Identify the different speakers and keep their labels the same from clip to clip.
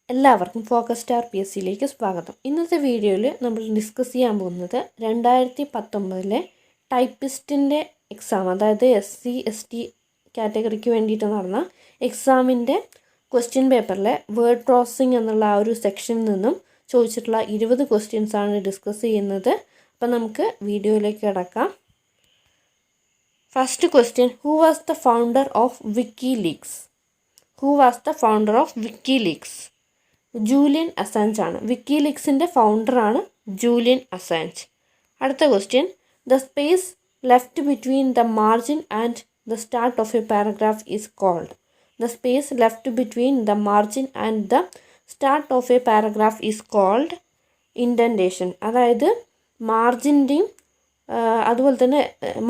Speaker 1: എല്ലാവർക്കും focus star PSCയിലേക്ക് സ്വാഗതം. ഇന്നത്തെ വീഡിയോയിൽ നമ്മൾ ഡിസ്കസ് ചെയ്യാൻ പോകുന്നത് 2019 ടൈപ്പിസ്റ്റിൻ്റെ എക്സാം, അതായത് SC ST കാറ്റഗറിക്ക് വേണ്ടിയിട്ട് നടന്ന എക്സാമിൻ്റെ ക്വസ്റ്റ്യൻ പേപ്പറിലെ വേർഡ് പ്രോസസ്സിംഗ് എന്നുള്ള ആ ഒരു സെക്ഷനിൽ നിന്നും ചോദിച്ചിട്ടുള്ള 20 ക്വസ്റ്റ്യൻസാണ് ഡിസ്കസ് ചെയ്യുന്നത്. അപ്പം നമുക്ക് വീഡിയോയിലേക്ക് കിടക്കാം. First question, who was the founder of WikiLeaks? Julian Assange ആണ്. വിക്കിലീക്സിൻ്റെ ഫൗണ്ടറാണ് ജൂലിയൻ അസാഞ്ച്. അടുത്ത question, the space left between the margin and the start of a paragraph is called. The space left between the margin and the start of a paragraph is called indentation. അതായത് മാർജിൻ്റെയും അതുപോലെ തന്നെ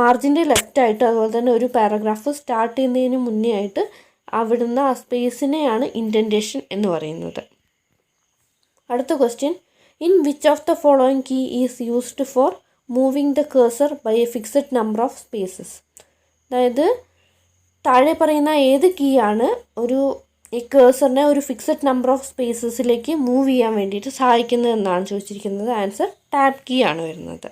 Speaker 1: മാർജിൻ്റെ ലെഫ്റ്റായിട്ട് അതുപോലെ തന്നെ ഒരു paragraph start ചെയ്യുന്നതിന് മുന്നേ ആയിട്ട് അവിടുന്ന് ആ സ്പേസിനെയാണ് ഇൻഡൻറ്റേഷൻ എന്ന് പറയുന്നത്. അടുത്ത question, in which of the following key is used for moving the cursor by a fixed number of spaces? അതായത് താഴെ പറയുന്ന ഏത് കീ ആണ് ഈ കേഴ്സറിനെ ഒരു ഫിക്സഡ് നമ്പർ ഓഫ് സ്പേസസിലേക്ക് മൂവ് ചെയ്യാൻ വേണ്ടിയിട്ട് സഹായിക്കുന്നത് എന്നാണ് ചോദിച്ചിരിക്കുന്നത്. ആൻസർ ടാബ് കീ ആണ് വരുന്നത്.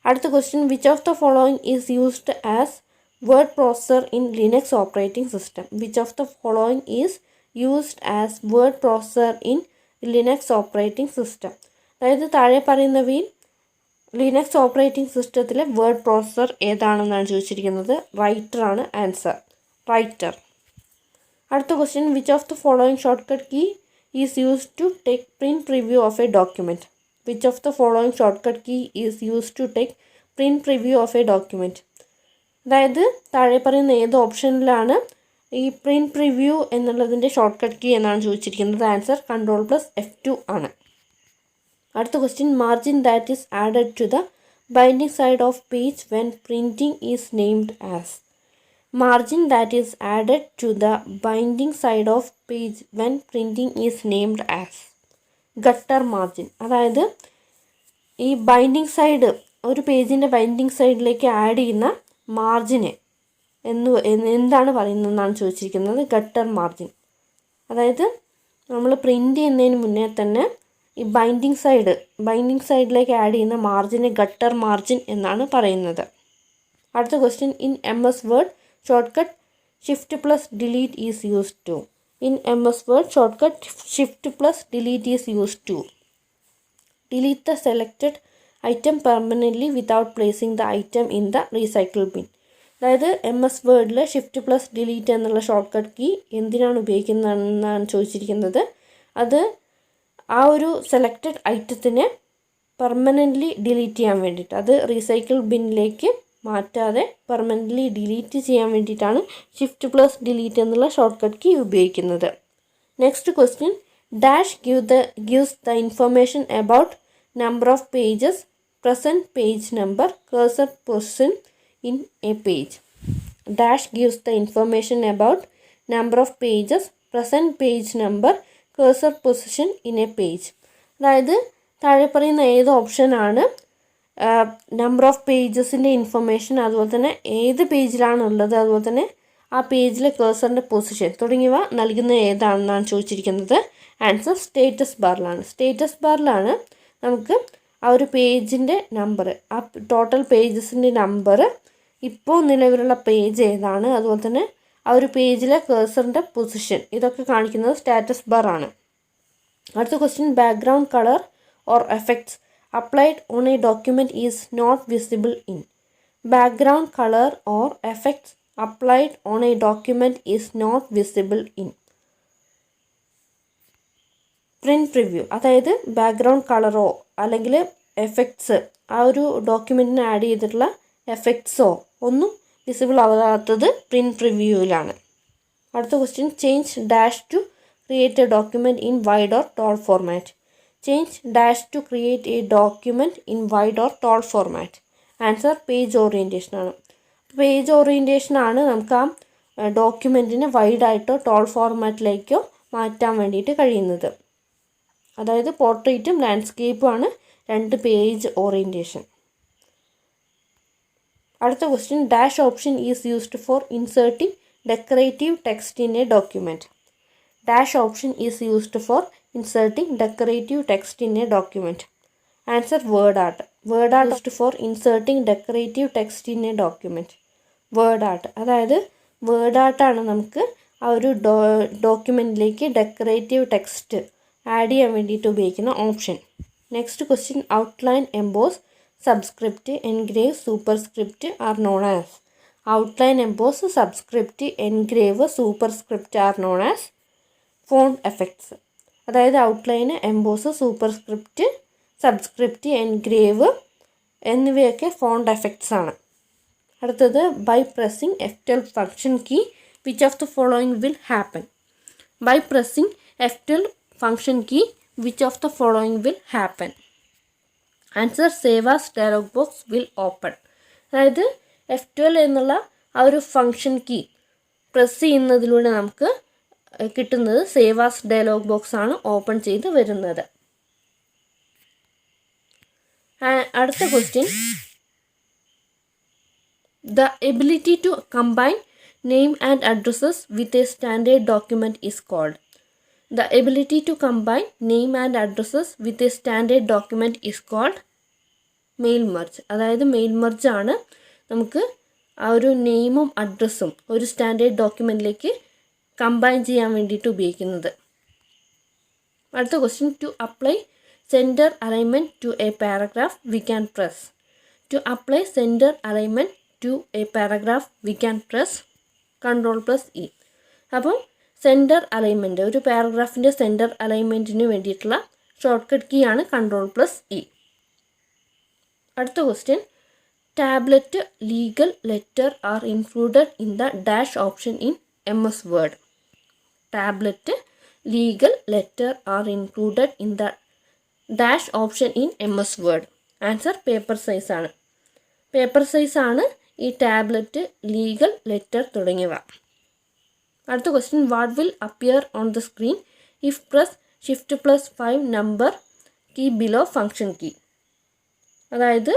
Speaker 1: അടുത്ത question, which of the following is used as word processor in Linux operating system? Which of the following is used as word processor in Linux operating system? അതായത് താഴെ പറയുന്നവയിൽ ലിനക്സ് ഓപ്പറേറ്റിംഗ് സിസ്റ്റത്തിലെ word processor ഏതാണെന്നാണ് ചോദിച്ചിരിക്കുന്നത്. Writer ആണ് answer, writer. അടുത്ത question, which of the following shortcut key is used to take print preview of a document? Which of the following shortcut key is used to take print preview of a document? അതായത് താഴെ പറയുന്ന ഏത് ഓപ്ഷനിലാണ് ഈ print preview എന്നുള്ളതിൻ്റെ shortcut key എന്നാണ് ചോദിച്ചിരിക്കുന്നത്. Answer Ctrl+F2 ആണ്. അടുത്ത question, margin that is added to the binding side of page when printing is named as? Margin that is added to the binding side of page when printing is named as gutter margin. അതായത് ഈ binding side, ഒരു പേജിൻ്റെ binding സൈഡിലേക്ക് add ചെയ്യുന്ന മാർജിനെ എന്താണ് പറയുന്നതെന്നാണ് ചോദിച്ചിരിക്കുന്നത്. Gutter margin. അതായത് നമ്മൾ പ്രിൻ്റ് ചെയ്യുന്നതിന് മുന്നേ തന്നെ ഈ ബൈൻഡിങ് സൈഡിലേക്ക് ആഡ് ചെയ്യുന്ന മാർജിനെ ഗട്ടർ മാർജിൻ എന്നാണ് പറയുന്നത്. അടുത്ത question, in MS word shortcut Shift+Delete is used to? In MS word shortcut Shift+Delete is used to delete the selected item permanently without placing the item in the recycle bin. അതായത് MS വേർഡിൽ Shift+Delete എന്നുള്ള short cut key എന്തിനാണ് ഉപയോഗിക്കുന്നതെന്നാണ് ചോദിച്ചിരിക്കുന്നത്. അത് ആ ഒരു selected ഐറ്റത്തിനെ permanently delete ചെയ്യാൻ വേണ്ടിയിട്ട്, അത് റീസൈക്കിൾ ബിന്നിലേക്ക് മാറ്റാതെ പെർമനൻ്റ്ലി ഡിലീറ്റ് ചെയ്യാൻ വേണ്ടിയിട്ടാണ് Shift+Delete എന്നുള്ള ഷോർട്ട് കട്ട് കീ ഉപയോഗിക്കുന്നത്. Next question, dash gives the information about number of pages, present page number, cursor position in a page. Dash gives the information about number of pages, present page number, cursor position in a page. അതായത് താഴെ പറയുന്ന ഏത് ഓപ്ഷനാണ് number of പേജസിൻ്റെ information, അതുപോലെ തന്നെ ഏത് പേജിലാണുള്ളത്, അതുപോലെ തന്നെ ആ പേജിലെ കേഴ്സറിൻ്റെ പൊസിഷൻ തുടങ്ങിയവ നൽകുന്ന ഏതാണെന്നാണ് ചോദിച്ചിരിക്കുന്നത്. ആൻസർ സ്റ്റേറ്റസ് ബാറിലാണ്. സ്റ്റേറ്റസ് ബാറിലാണ് നമുക്ക് ആ ഒരു പേജിൻ്റെ നമ്പർ, ആ ടോട്ടൽ പേജസിൻ്റെ നമ്പർ, ഇപ്പോൾ നിലവിലുള്ള പേജ് ഏതാണ്, അതുപോലെ തന്നെ ആ ഒരു പേജിലെ കേഴ്സറിൻ്റെ പൊസിഷൻ, ഇതൊക്കെ കാണിക്കുന്നത് സ്റ്റാറ്റസ് ബാറാണ്. അടുത്ത question, background colour or effects applied on a document is not visible in? Background colour or effects applied on a document is not visible in print preview. അതായത് ബാക്ക്ഗ്രൗണ്ട് കളറോ അല്ലെങ്കിൽ എഫക്ട്സ്, ആ ഒരു ഡോക്യുമെൻറ്റിന് add ചെയ്തിട്ടുള്ള എഫക്ട്സോ ഒന്നും visible ആവാത്തത് print പ്രിവ്യൂവിലാണ്. അടുത്ത question, change dash to create a document in wide or tall format? Change dash to create a document in wide or tall format? Answer page orientation ആണ്. Page orientation ആണ് നമുക്ക് ആ ഡോക്യുമെൻറ്റിനെ വൈഡായിട്ടോ toll ഫോർമാറ്റിലേക്കോ മാറ്റാൻ വേണ്ടിയിട്ട് കഴിയുന്നത്. അതായത് പോർട്രേറ്റും ലാൻഡ്സ്കേപ്പും ആണ് രണ്ട് പേജ് ഓറിയൻറ്റേഷൻ. അടുത്ത question, dash option is used four inserting decorative text in a document. Dash option is used for inserting decorative text in a document. Answer word art. Word art used for inserting decorative text in a document. Word art. അതായത് word ആർട്ടാണ് നമുക്ക് ആ ഒരു ഡോക്യുമെൻറ്റിലേക്ക് decorative text add ചെയ്യാൻ വേണ്ടിയിട്ട് ഉപയോഗിക്കുന്ന option. Next question outline emboss subscript engrave superscript are known as. Outline emboss subscript engrave superscript are known as font effects. അതായത് outline emboss superscript subscript engrave എന്നിവയൊക്കെ font effects ആണ്. അടുത്തത് by pressing F12 function key which of the following will happen. By pressing F12 function key which of the following will happen. Answer save as dialog box will open. അതായത് F12 എന്നുള്ള ആ ഒരു function key press ചെയ്യുന്നതിലൂടെ നമുക്ക് കിട്ടുന്നത് save as dialog box ആണ് open ചെയ്ത് വരുന്നത്. അടുത്ത question The ability to combine name and addresses with a standard document is called. The ability to combine name and addresses with a standard document is called mail merge. അതായത് mail merge ആണ് നമുക്ക് ആ ഒരു നെയിമും അഡ്രസ്സും ഒരു standard ഡോക്യുമെൻറ്റിലേക്ക് combine ചെയ്യാൻ വേണ്ടിയിട്ട് ഉപയോഗിക്കുന്നത്. അടുത്ത question to apply centre alignment to a paragraph we can press. To apply centre alignment to a paragraph we can press Ctrl+E. അപ്പം സെൻറ്റർ അലൈൻമെൻറ്റ് ഒരു പാരഗ്രാഫിൻ്റെ സെൻറ്റർ അലൈൻമെൻറ്റിന് വേണ്ടിയിട്ടുള്ള ഷോർട്ട് കട്ട് കീ ആണ് Ctrl+E. അടുത്ത question tablet legal letter are included in the dash option in MS Word. Tablet legal letter are included in the dash option in MS Word. Answer paper size ആണ്. Paper size ആണ് ഈ tablet legal letter തുടങ്ങിയവ. അടുത്ത question what will appear on the screen if press Shift+5 number key below function key. അതായത്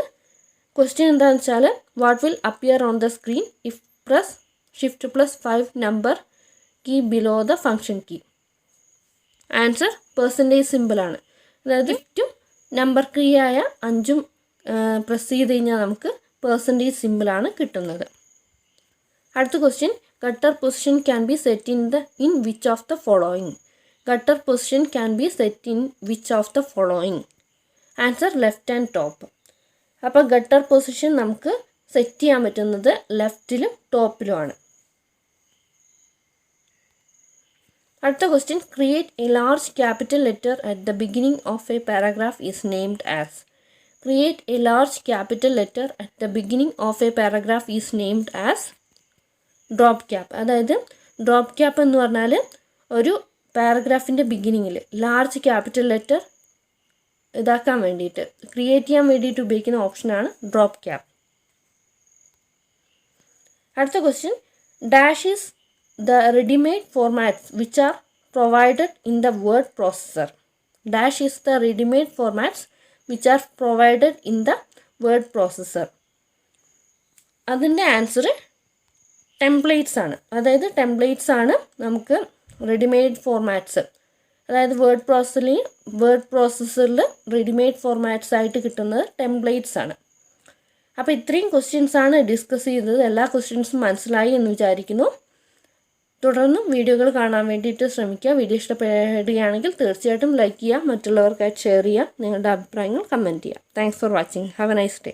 Speaker 1: question എന്താണെന്ന് വെച്ചാൽ what will appear on the screen if press Shift+5 number key below the function key. Answer percentage സിമ്പിളാണ്. അതായത് ും number key ആയ 5 press ചെയ്ത് കഴിഞ്ഞാൽ നമുക്ക് പെർസെൻറ്റേജ് സിമ്പിളാണ് കിട്ടുന്നത്. അടുത്ത question gutter position can be set in which of the following. Gutter position can be set in which of the following. Answer left and top. അപ്പോൾ ഗട്ടർ പൊസിഷൻ നമുക്ക് set ചെയ്യാൻ പറ്റുന്നത് ലെഫ്റ്റിലും ടോപ്പിലുമാണ്. അടുത്ത question create A large capital letter at the beginning of a paragraph is named as. Create a large capital letter at the beginning of a paragraph is named as drop cap. അതായത് drop cap എന്ന് പറഞ്ഞാൽ ഒരു പാരഗ്രാഫിൻ്റെ ബിഗിനിങ്ങിൽ large capital letter ഇതാക്കാൻ വേണ്ടിയിട്ട് create ചെയ്യാൻ വേണ്ടിയിട്ട് ഉപയോഗിക്കുന്ന ഓപ്ഷനാണ് ഡ്രോപ്പ് ക്യാപ്പ്. അടുത്ത question dash is the readymade formats which are provided in the word processor. Dash is the readymade formats which are provided in the word processor. അതിൻ്റെ answer templates ആണ്. അതായത് ടെംപ്ലേറ്റ്സ് ആണ് നമുക്ക് റെഡിമെയ്ഡ് ഫോർമാറ്റ്സ്. അതായത് word പ്രോസസ്സറിൽ readymade formats ആയിട്ട് കിട്ടുന്നത് templates ആണ്. അപ്പോൾ ഇത്രയും ക്വസ്റ്റ്യൻസ് ആണ് ഡിസ്കസ് ചെയ്തത്. എല്ലാ ക്വസ്റ്റ്യൻസും മനസ്സിലായി എന്ന് വിചാരിക്കുന്നു. തുടർന്നും വീഡിയോകൾ കാണാൻ വേണ്ടിയിട്ട് ശ്രമിക്കുക. വീഡിയോ ഇഷ്ടപ്പെടുകയാണെങ്കിൽ തീർച്ചയായിട്ടും ലൈക്ക് ചെയ്യുക, മറ്റുള്ളവർക്കായിട്ട് ഷെയർ ചെയ്യുക, നിങ്ങളുടെ അഭിപ്രായങ്ങൾ കമൻറ്റ് ചെയ്യുക. Thanks for watching. Have A nice day.